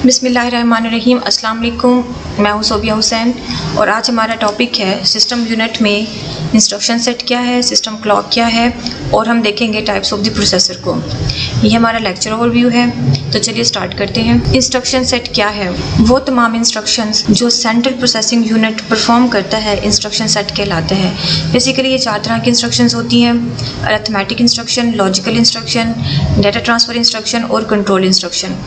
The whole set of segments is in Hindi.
बिस्मिल्लाहिर्रहमानिर्रहीम। अस्सलाम वालेकुम। मैं हूँ सोबिया हुसैन और आज हमारा टॉपिक है सिस्टम यूनिट में इंस्ट्रक्शन सेट क्या है, सिस्टम क्लॉक क्या है और हम देखेंगे टाइप्स ऑफ द प्रोसेसर को। ये हमारा लेक्चर ओवरव्यू है, तो चलिए स्टार्ट करते हैं। इंस्ट्रक्शन सेट क्या है? वो तमाम इंस्ट्रक्शंस जो सेंट्रल प्रोसेसिंग यूनिट परफॉर्म करता है इंस्ट्रक्शन सेट कहलाते हैं। बेसिकली ये 4 तरह की इंस्ट्रक्शंस होती हैं: arithmetic instruction, logical instruction, data transfer instruction और कंट्रोल इंस्ट्रक्शन।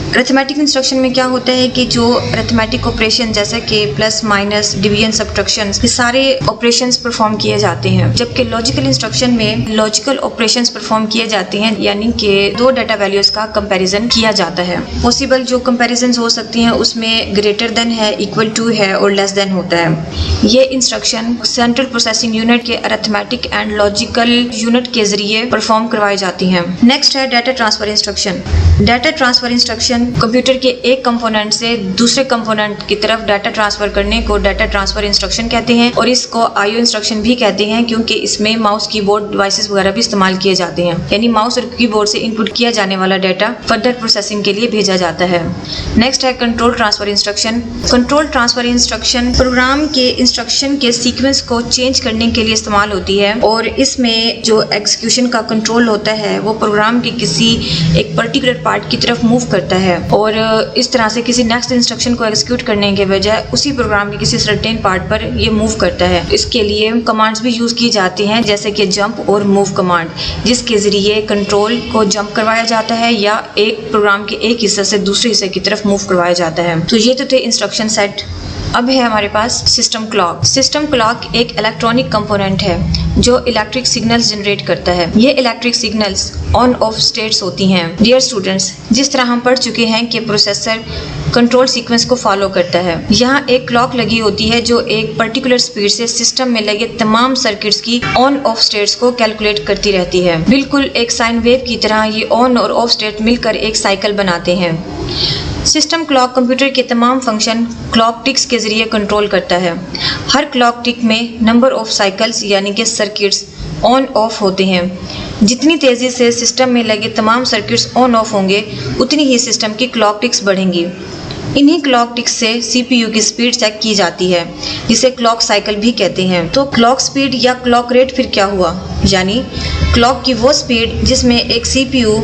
अरिथमेटिक इंस्ट्रक्शन में क्या होता है कि जो अरिथमेटिक ऑपरेशन जैसे कि प्लस माइनस डिवीजन सब्ट्रैक्शन, ये सारे ऑपरेशंस परफॉर्म किए जाते हैं। जबकि लॉजिकल इंस्ट्रक्शन में लॉजिकल ऑपरेशंस परफॉर्म किए जाते हैं, यानी कि 2 डाटा वैल्यूज का कंपैरिजन किया जाता है। पॉसिबल जो कंपैरिजन हो सकती हैं उसमें ग्रेटर देन है, इक्वल टू है और लेस देन होता है। ये इंस्ट्रक्शन सेंट्रल प्रोसेसिंग यूनिट के अरिथमेटिक एंड लॉजिकल यूनिट के जरिए परफॉर्म करवाई जाती हैं। नेक्स्ट है data transfer instruction. Data transfer instruction computer के एक कंपोनेंट से दूसरे कंपोनेंट की तरफ डाटा ट्रांसफर करने को डाटा ट्रांसफर इंस्ट्रक्शन कहते हैं और इसको आईओ इंस्ट्रक्शन भी कहते हैं, क्योंकि इसमें माउस कीबोर्ड डिवाइसेस वगैरह भी इस्तेमाल किए जाते हैं। यानी माउस और कीबोर्ड से इनपुट किया जाने वाला डाटा फर्दर प्रोसेसिंग के लिए भेजा जाता है। नेक्स्ट है control transfer instruction. Control transfer instruction program के इंस्ट्रक्शन के सीक्वेंस को चेंज करने के लिए इस्तेमाल होती है और इसमें जो एग्जीक्यूशन का कंट्रोल होता है वो प्रोग्राम के किसी एक पर्टिकुलर पार्ट की तरफ मूव करता है और इस तरह से किसी नेक्स्ट इंस्ट्रक्शन को एग्जीक्यूट करने के बजाय उसी प्रोग्राम के किसी सर्टेन पार्ट पर ये मूव करता है। इसके लिए कमांड्स भी यूज की जाती हैं, जैसे कि जंप और मूव कमांड, जिसके जरिए कंट्रोल को जंप करवाया जाता है या एक प्रोग्राम के एक हिस्से से दूसरे हिस्से की तरफ मूव करवाया जाता है। तो ये तो थे इंस्ट्रक्शन सेट। अब है हमारे पास सिस्टम क्लॉक। सिस्टम क्लॉक एक इलेक्ट्रॉनिक कंपोनेंट है जो इलेक्ट्रिक सिग्नल्स जनरेट करता है। ये electric signals on off states होती हैं। डियर स्टूडेंट्स, जिस तरह हम पढ़ चुके हैं कि प्रोसेसर कंट्रोल सीक्वेंस को फॉलो करता है, यहाँ एक क्लॉक लगी होती है जो एक पर्टिकुलर स्पीड से सिस्टम में लगे तमाम सर्किट्स की ऑन ऑफ स्टेट्स को कैलकुलेट करती रहती है। बिल्कुल एक साइन वेव की तरह ये ऑन और ऑफ स्टेट मिलकर एक साइकिल बनाते हैं। सिस्टम क्लॉक कंप्यूटर के तमाम फंक्शन क्लॉक टिक्स के जरिए कंट्रोल करता है। हर क्लॉक टिक में नंबर ऑफ साइकिल्स यानी कि सर्किट्स ऑन ऑफ होते हैं। जितनी तेज़ी से सिस्टम में लगे तमाम सर्किट्स ऑन ऑफ होंगे उतनी ही सिस्टम की क्लॉक टिक्स बढ़ेंगी। इन्हीं क्लॉक टिक्स से सीपीयू की स्पीड चेक की जाती है, जिसे क्लॉक साइकिल भी कहते हैं। तो क्लॉक स्पीड या क्लॉक रेट फिर क्या हुआ? यानी क्लॉक की वो स्पीड जिसमें एक सीपीयू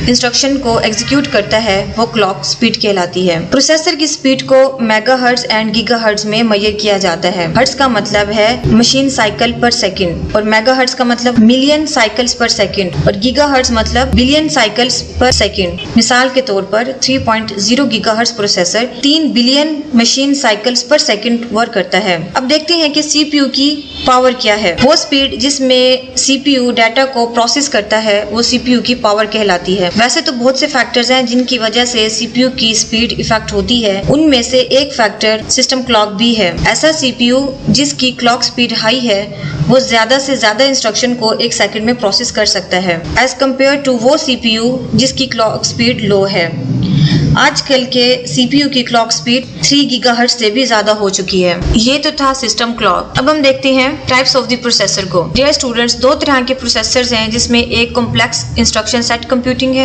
इंस्ट्रक्शन को एग्जीक्यूट करता है वो क्लॉक स्पीड कहलाती है। प्रोसेसर की स्पीड को मेगाहर्ट्ज एंड गीगाहर्ट्ज में मेजर किया जाता है। हर्ट्ज का मतलब है मशीन साइकिल पर सेकंड और मेगाहर्ट्ज का मतलब मिलियन साइकिल्स पर सेकंड और गीगाहर्ट्ज मतलब बिलियन साइकिल्स पर सेकंड। मिसाल के तौर पर 3.0 gigahertz processor 3 billion machine cycles पर सेकंड वर्क करता है। अब देखते हैं कि सीपीयू की पावर क्या है। वो स्पीड जिसमें सीपीयू डाटा को प्रोसेस करता है वो सीपीयू की पावर कहलाती है। वैसे तो बहुत से फैक्टर्स हैं जिनकी वजह से सीपीयू की स्पीड इफेक्ट होती है, उनमें से एक फैक्टर सिस्टम क्लॉक भी है। ऐसा सीपीयू जिसकी क्लॉक स्पीड हाई है वो ज्यादा से ज्यादा इंस्ट्रक्शन को एक सेकंड में प्रोसेस कर सकता है, एज कम्पेयर टू वो सीपीयू जिसकी क्लॉक स्पीड लो है। आजकल के सीपीयू की क्लॉक स्पीड 3 गीगाहर्ट्ज से भी ज्यादा हो चुकी है। ये तो था सिस्टम क्लॉक। अब हम देखते हैं टाइप्स ऑफ द प्रोसेसर को। डियर स्टूडेंट्स, 2 तरह के प्रोसेसर्स हैं, जिसमें एक कॉम्प्लेक्स इंस्ट्रक्शन सेट कंप्यूटिंग है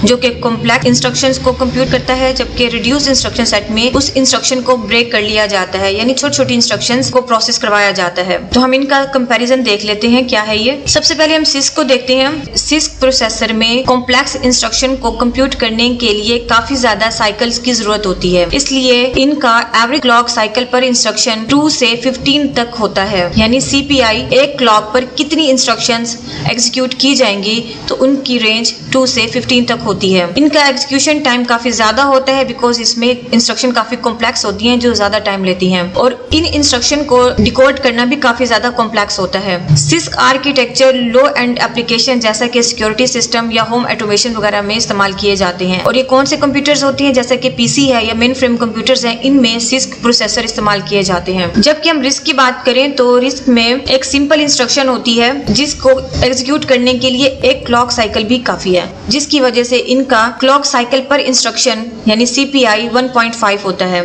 जो कि कॉम्प्लेक्स इंस्ट्रक्शंस को कंप्यूट करता है, जबकि रिड्यूस इंस्ट्रक्शन सेट में उस इंस्ट्रक्शन को ब्रेक कर लिया जाता है, यानी छोटी छोटी इंस्ट्रक्शंस को प्रोसेस करवाया जाता है। तो हम इनका कंपेरिजन देख लेते हैं क्या है ये। सबसे पहले हम सिस्क को देखते हैं। सिस्क प्रोसेसर में कॉम्प्लेक्स इंस्ट्रक्शन को कंप्यूट करने के लिए काफी ज्यादा साइकिल्स की जरूरत होती है, इसलिए इनका एवरेज क्लॉक साइकिल पर इंस्ट्रक्शन 2 से 15 तक होता है। यानी सीपीआई एक क्लॉक पर कितनी इंस्ट्रक्शंस एग्जीक्यूट की जाएंगी तो उनकी रेंज 2 से 15 तक होती है। इनका एग्जीक्यूशन टाइम काफी ज्यादा होता है बिकॉज इसमें इंस्ट्रक्शन काफी कॉम्प्लेक्स होती हैं जो ज्यादा टाइम लेती हैं और इन इंस्ट्रक्शन को डिकोड करना भी काफी ज्यादा कॉम्प्लेक्स होता है। Six architecture low and application जैसा कि सिक्योरिटी सिस्टम या होम ऑटोमेशन वगैरह में इस्तेमाल किए जाते हैं। और ये कौन से कंप्यूटर्स होती हैं, जैसे कि पीसी है या मेन फ्रेम कंप्यूटर्स हैं, इनमें सिस्क प्रोसेसर इस्तेमाल किए जाते हैं। जबकि हम रिस्क की बात करें तो रिस्क में एक सिंपल इंस्ट्रक्शन होती है जिसको एग्जीक्यूट करने के लिए एक क्लॉक साइकिल भी काफी है। जिसकी वजह से इनका क्लॉक साइकिल पर इंस्ट्रक्शन यानी CPI 1.5 होता है।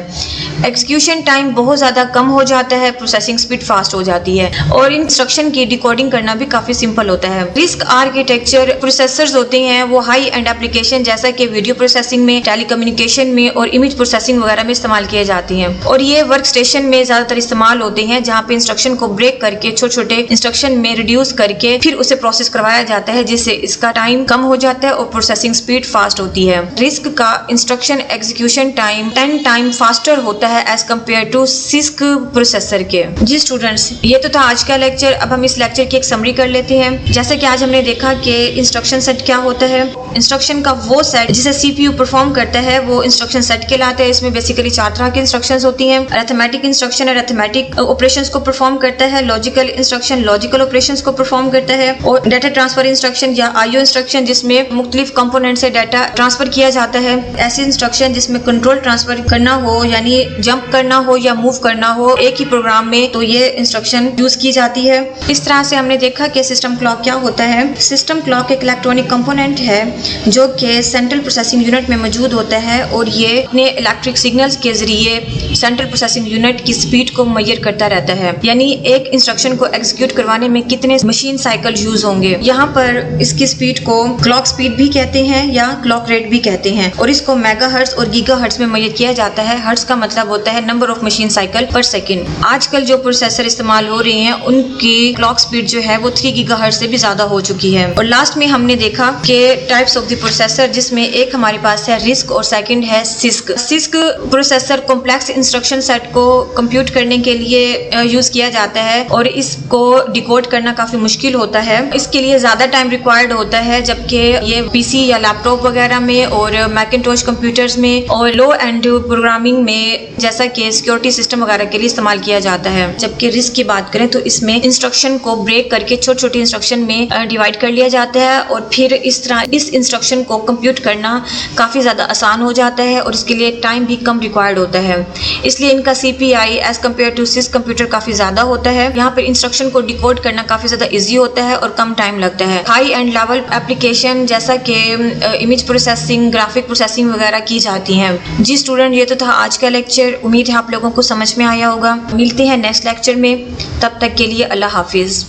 एग्जीक्यूशन टाइम बहुत ज़्यादा कम हो जाता है, प्रोसेसिंग स्पीड फास्ट हो जाती है और इंस्ट्रक्शन की डिकोडिंग करना भी काफ़ी सिंपल होता है। रिस्क आर्किटेक्चर प्रोसेसर्स होते हैं वो हाई एंड एप्लीकेशन जैसा कि वीडियो प्रोसेसिंग में, टेलीकम्युनिकेशन में और इमेज प्रोसेसिंग वगैरह में इस्तेमाल किए जाते हैं और ये वर्क स्टेशन में ज़्यादातर इस्तेमाल होते हैं जहाँ पे इंस्ट्रक्शन को ब्रेक करके छोटे छोटे इंस्ट्रक्शन में रिड्यूस करके फिर उसे प्रोसेस करवाया जाता है, जिससे इसका टाइम कम हो जाता है और प्रोसेसिंग स्पीड फास्ट होती है। रिस्क का instruction execution time 10 time faster होता है as compare to CISC processor के। जी स्टूडेंट्स, ये तो था आज का लेक्चर। अब हम इस लेक्चर की एक समरी कर लेते हैं। जैसे कि आज हमने देखा कि इंस्ट्रक्शन सेट क्या होता है। इंस्ट्रक्शन का वो सेट जिसे CPU परफॉर्म करता है वो इंस्ट्रक्शन सेट कहलाता है। इसमें बेसिकली 4 तरह की इंस्ट्रक्शंस होती हैं। अरिथमेटिक इंस्ट्रक्शन अरिथमेटिक ऑपरेशंस को परफॉर्म करता है, लॉजिकल इंस्ट्रक्शन लॉजिकल ऑपरेशंस को परफॉर्म करता है और डाटा ट्रांसफर इंस्ट्रक्शन या IO इंस्ट्रक्शन जिसमें मुख्तलिफ कंपोनेंट से डाटा ट्रांसफर किया जाता है। ऐसी इंस्ट्रक्शन जिसमें कंट्रोल ट्रांसफर करना हो यानी जंप करना हो या मूव करना हो एक ही प्रोग्राम में, तो ये इंस्ट्रक्शन यूज की जाती है। इस तरह से हमने देखा कि सिस्टम क्लॉक क्या होता है। सिस्टम क्लॉक एक इलेक्ट्रॉनिक कंपोनेंट है जो कि सेंट्रल प्रोसेसिंग यूनिट में मौजूद होता है और ये अपने इलेक्ट्रिक सिग्नल्स के जरिए सेंट्रल प्रोसेसिंग यूनिट की स्पीड को मेजर करता रहता है, यानी एक इंस्ट्रक्शन को एग्जीक्यूट करवाने में कितने मशीन साइकिल यूज होंगे। यहाँ पर इसकी स्पीड को क्लॉक स्पीड भी कहते हैं या क्लॉक रेट भी कहते हैं और इसको मेगाहर्ट्ज और गीगाहर्ट्ज में मेजर किया जाता है। हर्ट्ज का मतलब होता है नंबर ऑफ मशीन साइकिल पर सेकंड। आजकल जो प्रोसेसर इस्तेमाल हो रहे हैं उनकी क्लॉक स्पीड जो है वो 3 गीगाहर्ट्ज से भी ज्यादा हो चुकी है। और लास्ट में हमने देखा कि टाइप्स ऑफ द प्रोसेसर, जिसमें एक हमारे पास है रिस्क और सेकंड है six. Six processor complex instruction set को कंप्यूट करने के लिए यूज किया जाता है और इसको डिकोड करना काफी मुश्किल होता है। इसके लिए ज्यादा टाइम रिक्वायर्ड होता है, जबकि ये PC या लैपटॉप वगैरह में और मैकिंटोश कंप्यूटर्स में और लो एंड प्रोग्रामिंग में जैसा कि सिक्योरिटी सिस्टम वगैरह के लिए इस्तेमाल किया जाता है। जबकि रिस्क की बात करें तो इसमें इंस्ट्रक्शन को ब्रेक करके छोटे छोटे इंस्ट्रक्शन में डिवाइड कर लिया जाता है और फिर इस तरह इस इंस्ट्रक्शन को कंप्यूट करना काफी ज्यादा आसान हो जाता है और इसके लिए टाइम भी कम रिक्वायर्ड होता है। इसलिए इनका CPI as compare to CISC computer काफी ज्यादा होता है। यहाँ पर इंस्ट्रक्शन को डिकोड करना काफी ज्यादा इजी होता है और कम टाइम लगता है। हाई एंड लेवल एप्लीकेशन जैसा कि इमेज प्रोसेसिंग, ग्राफिक प्रोसेसिंग वगैरह की जाती हैं। जी स्टूडेंट, ये तो था आज का लेक्चर। उम्मीद है आप लोगों को समझ में आया होगा। मिलते हैं नेक्स्ट लेक्चर में, तब तक के लिए अल्लाह हाफिज।